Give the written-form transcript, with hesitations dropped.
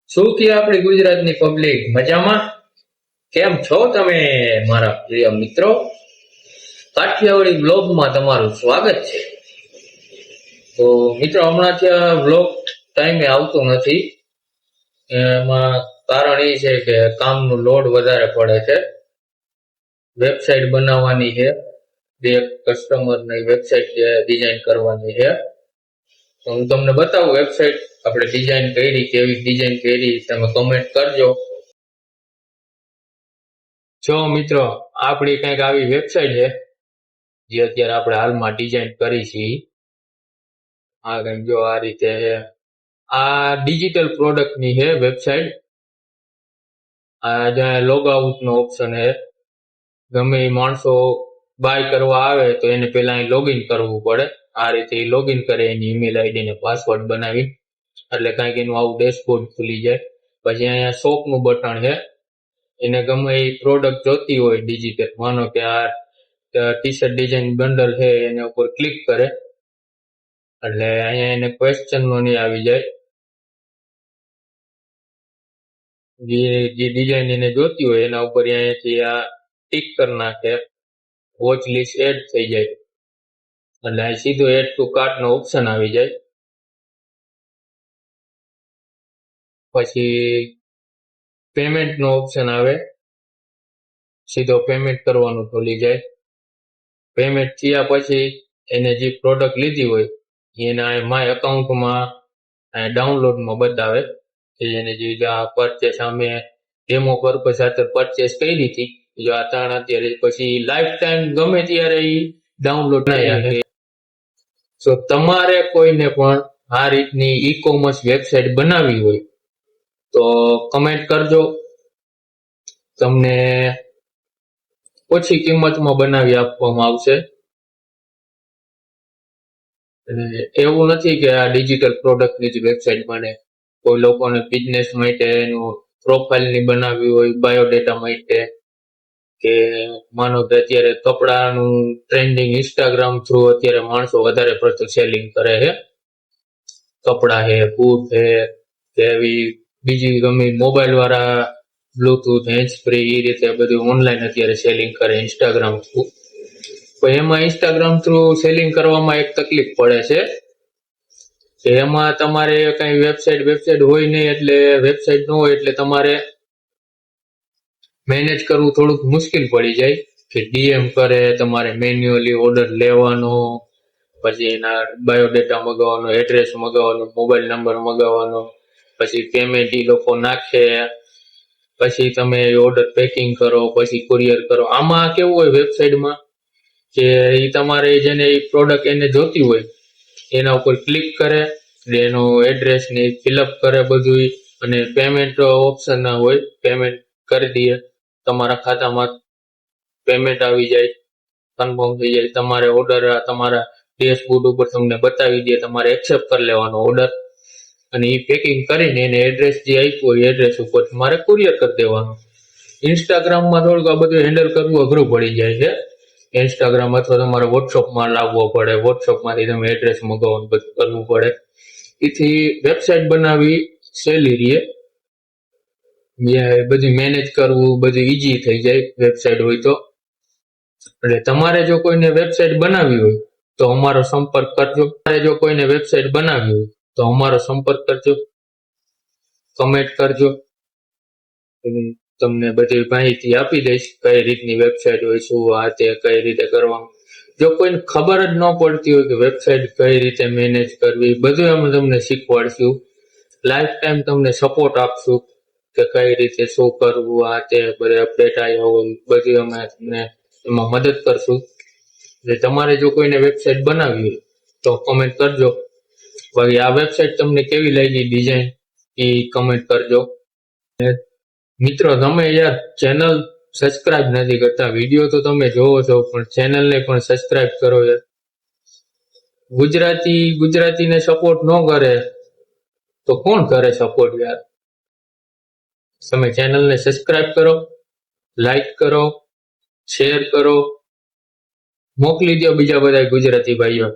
શું કે આપણી ગુજરાતની પબ્લિક મજામાં? કેમ છો તમે મારા પ્રિય મિત્રો? કાઠિયાવાડી બ્લોગમાં તમારું સ્વાગત છે. તો મિત્રો, હમણાં ત્યાં બ્લોગ ટાઈમે આવતો નથી. એમાં કારણ એ છે કે કામનું લોડ વધારે પડે છે. વેબસાઇટ બનાવવાની છે, બે કસ્ટમરની વેબસાઇટ ડિઝાઇન કરવાની છે. તો હું તમને બતાવું વેબસાઇટ આપણે ડિઝાઇન કરી, કેવી ડિઝાઇન કરી, તમે કમેન્ટ કરજો. જો મિત્રો, આપણી કંઈક આવી વેબસાઇટ છે જે અત્યારે આપણે હાલમાં ડિઝાઇન કરી છે. આ કંઈક જો આ રીતે છે. આ ડિજિટલ પ્રોડક્ટની છે વેબસાઇટ. આ જ્યાં લોગ આઉટ નો ઓપ્શન છે. ગમે એ માણસો બાય કરવા આવે તો એને પેલા અહીં લોગિન કરવું પડે. આ રીતે લોગિન કરે, એની ઈમેલ આઈડી ને પાસવર્ડ બનાવી, એટલે કંઈક એનું આવું ડેશબોર્ડ ખુલી જાય. પછી અહીંયા શોપનું બટન છે. એને ગમે એ પ્રોડક્ટ જોતી હોય ડિજિટલ, માનો કે આ ટી શર્ટ ડિઝાઇન બંડલ છે, એના ઉપર ક્લિક કરે એટલે અહીંયા એને ક્વેશ્ચન નો નહીં આવી જાય. જે ડિઝાઇન એને જોતી હોય એના ઉપર અહીંયાથી આ ટિક કરી નાખે, વોચ લિસ્ટ એડ થઈ જાય એટલે આ સીધો એડ ટુ કાર્ટ નો ઓપ્શન આવી જાય. પછી પેમેન્ટ નો ઓપ્શન આવે, સીધો પેમેન્ટ કરવાનું ખુલી જાય. પેમેન્ટ થયા પછી એને જે પ્રોડક્ટ લીધી હોય એના માય અકાઉન્ટમાં ડાઉનલોડમાં બતાવે કે એને જે પરચેસ અમે ડેમો પર્પઝ સાથે પરચેસ કરી હતી, જો આ તાણ અત્યારે પછી લાઈફ ટાઈમ ગમે ત્યારે એ ડાઉનલોડ થઈ શકે. તો તમારે કોઈને પણ આ રીતની ઈ કોમર્સ વેબસાઇટ બનાવવી હોય તો કમેન્ટ કરજો. તમને ઓછી કિંમતમાં બનાવી આપવામાં આવશે. એવું નથી કે આ ડિજિટલ પ્રોડક્ટની જ વેબસાઇટ બને. કોઈ લોકોને બિઝનેસ માટે એનું પ્રોફાઇલની બનાવવી હોય, બાયોડેટા માટે, કે માનો કે અત્યારે કપડાનું ટ્રેન્ડિંગ ઇન્સ્ટાગ્રામ થ્રુ અત્યારે માણસો વધારે પડતું સેલિંગ કરે છે. કપડા છે, બૂટ છે, કે એવી બીજી ગમે મોબાઈલ વાળા બ્લુટૂથ, હેન્ડ ફ્રી, એ રીતે બધું ઓનલાઈન અત્યારે સેલિંગ કરે ઇન્સ્ટાગ્રામ થ્રુ. પણ એમાં ઇન્સ્ટાગ્રામ થ્રુ સેલિંગ કરવામાં એક તકલીફ પડે છે કે એમાં તમારે કઈ વેબસાઇટ હોય નહીં, એટલે વેબસાઇટ ન હોય એટલે તમારે મેનેજ કરવું થોડુંક મુશ્કેલ પડી જાય. કે ડીએમ કરે, તમારે મેન્યુઅલી ઓર્ડર લેવાનો, પછી એના બાયોડેટા મગાવવાનો, એડ્રેસ મગાવવાનો, મોબાઈલ નંબર મગાવવાનો, પછી પેમેન્ટ એ લોકો નાખે, પછી તમે ઓર્ડર પેકિંગ કરો, પછી કુરિયર કરો. આમાં કેવું હોય વેબસાઇટમાં કે એ તમારે જેને એ પ્રોડક્ટ એને જોતી હોય એના ઉપર ક્લિક કરે, એનો એડ્રેસ ને ફિલઅપ કરે બધું, અને પેમેન્ટ ઓપ્શન ના હોય, પેમેન્ટ કરી દઈએ, તમારા ખાતામાં પેમેન્ટ આવી જાય, કન્ફર્મ થઈ જાય. તમારે ઓર્ડર તમારા ડેશબોર્ડ ઉપર તમને બતાવી દે, તમારે એક્સેપ્ટ કરી લેવાનો ઓર્ડર, અને એ પેકિંગ કરીને એને એડ્રેસ જે આપ્યું હોય એડ્રેસ ઉપર તમારે કુરિયર કરી દેવાનું. ઇન્સ્ટાગ્રામમાં થોડુંક આ બધું હેન્ડલ કરવું અઘરું પડી જાય છે. ઇન્સ્ટાગ્રામ અથવા તમારે વોટ્સઅપમાં લાવવો પડે, વોટ્સઅપમાંથી તમે એડ્રેસ મગાવવાનું બધું કરવું પડે. એથી વેબસાઇટ બનાવવી સહેલી રહે, બધું મેનેજ કરવું બધું ઈઝી થઈ જાય વેબસાઇટ હોય તો. એટલે તમારે જો કોઈને વેબસાઇટ બનાવવી હોય તો અમારો સંપર્ક કરજો. તમારે જો કોઈને વેબસાઇટ બનાવવી હોય તો અમારો સંપર્ક કરજો, કમેન્ટ કરજો, તમને બધી માહિતી આપી દઈશ કઈ રીતની વેબસાઇટ હોય, શું આ તે કઈ રીતે કરવાનું. જો કોઈને ખબર જ ન પડતી હોય કે વેબસાઇટ કઈ રીતે મેનેજ કરવી, બધું અમે તમને શીખવાડશું. લાઈફ ટાઈમ તમને સપોર્ટ આપશું કે કઈ રીતે શું કરવું, આ તે બધે અપડેટ આવ્યા હોય બધું અમે તમને એમાં મદદ કરશું. એટલે તમારે જો કોઈને વેબસાઇટ બનાવવી હોય તો કમેન્ટ કરજો. બાકી આ વેબસાઇટ તમને કેવી લાગી ડિઝાઇન એ કમેન્ટ કરજો. મિત્રો, તમે યાર ચેનલ સબસ્ક્રાઇબ નથી કરતા, વિડીયો તો તમે જોવો છો પણ ચેનલને પણ સબસ્ક્રાઇબ કરો યાર. ગુજરાતીને સપોર્ટ ન કરે તો કોણ કરે સપોર્ટ યાર? તમે ચેનલને સબસ્ક્રાઇબ કરો, લાઈક કરો, શેર કરો, મોકલી દો બીજા બધા ગુજરાતી ભાઈઓ.